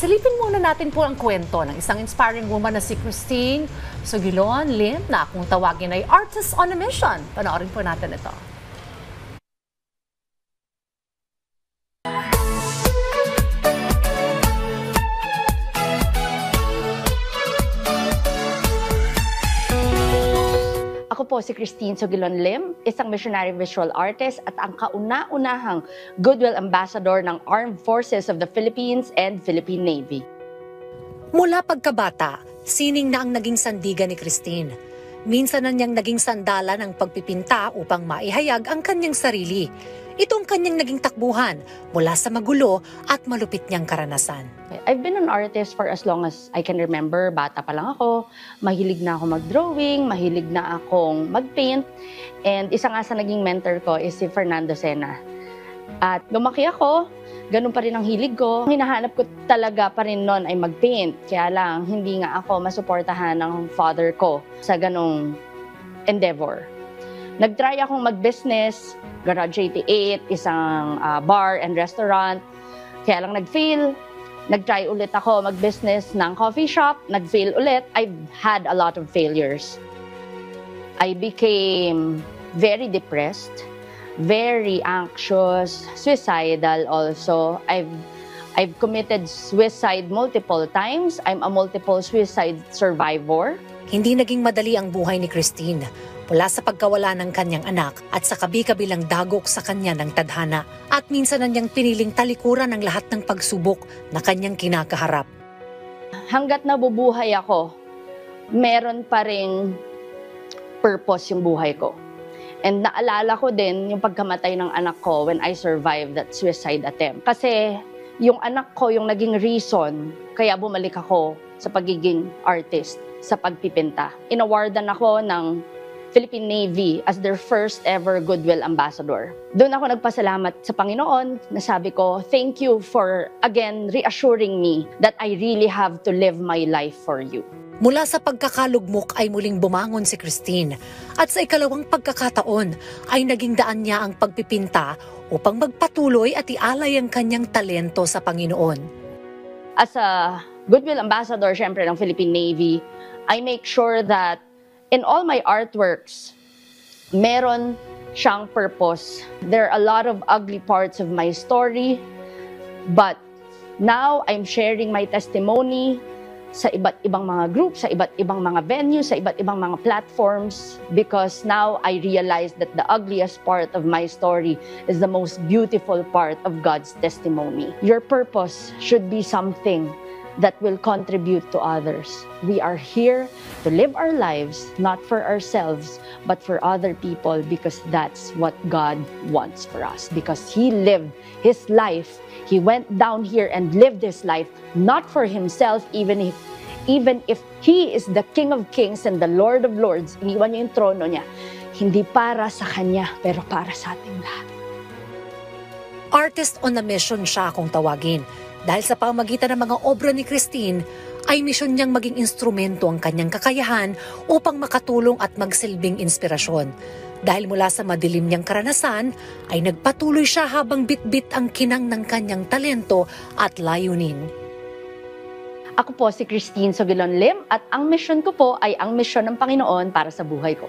Silipin muna natin po ang kwento ng isang inspiring woman na si Christine Sugilon Lim na kung tawagin ay Artist on a Mission. Panoorin po natin ito. Ako po si Christine Sugilon Lim, isang missionary visual artist at ang kauna-unahang Goodwill Ambassador ng Armed Forces of the Philippines and Philippine Navy. Mula pagkabata, sining na ang naging sandigan ni Christine. Minsan na niyang naging sandala ng pagpipinta upang maihayag ang kanyang sarili. Itong kanyang naging takbuhan mula sa magulo at malupit niyang karanasan. I've been an artist for as long as I can remember. Bata pa lang ako, mahilig na ako mag-drawing, mahilig na akong mag-paint. And isa nga sa naging mentor ko is si Fernando Sena. At lumaki ako, ganun pa rin ang hilig ko. Hinahanap ko talaga pa rin noon ay mag-paint. Kaya lang, hindi nga ako masuportahan ng father ko sa ganung endeavor. Nag-try akong mag-business, Garage 88, isang bar and restaurant. Kaya lang nag-fail. Nag-try ulit ako mag-business ng coffee shop, nag-fail ulit. I've had a lot of failures. I became very depressed, very anxious, suicidal also. I've committed suicide multiple times. I'm a multiple suicide survivor. Hindi naging madali ang buhay ni Christine. Mula sa pagkawala ng kanyang anak at sa kabi-kabilang dagok sa kanya ng tadhana at minsan na niyang piniling talikuran ang lahat ng pagsubok na kanyang kinakaharap. Hanggat nabubuhay ako, meron pa ring purpose yung buhay ko. And naalala ko din yung pagkamatay ng anak ko when I survived that suicide attempt. Kasi yung anak ko yung naging reason kaya bumalik ako sa pagiging artist, sa pagpipinta. Inawardan ako ng Philippine Navy as their first ever Goodwill Ambassador. Doon ako nagpasalamat sa Panginoon na sabi ko, thank you for, again, reassuring me that I really have to live my life for you. Mula sa pagkakalugmok ay muling bumangon si Christine at sa ikalawang pagkakataon ay naging daan niya ang pagpipinta upang magpatuloy at ialay ang kanyang talento sa Panginoon. As a Goodwill Ambassador, syempre, ng Philippine Navy, I make sure that in all my artworks, meron siyang purpose. There are a lot of ugly parts of my story, but now I'm sharing my testimony sa iba't ibang mga groups, sa iba't ibang mga venues, sa iba't ibang mga platforms, because now I realize that the ugliest part of my story is the most beautiful part of God's testimony. Your purpose should be something that will contribute to others. We are here to live our lives, not for ourselves, but for other people, because that's what God wants for us. Because He lived His life, He went down here and lived His life, not for Himself, even if He is the King of Kings and the Lord of Lords, iniwan niya yung trono niya, hindi para sa Kanya, pero para sa ating lahat. Artist on a mission siya kung tawagin. Dahil sa pamagitan ng mga obra ni Christine, ay misyon niyang maging instrumento ang kanyang kakayahan upang makatulong at magsilbing inspirasyon. Dahil mula sa madilim niyang karanasan, ay nagpatuloy siya habang bitbit ang kinang ng kanyang talento at layunin. Ako po si Christine Sugilon Lim at ang misyon ko po ay ang misyon ng Panginoon para sa buhay ko.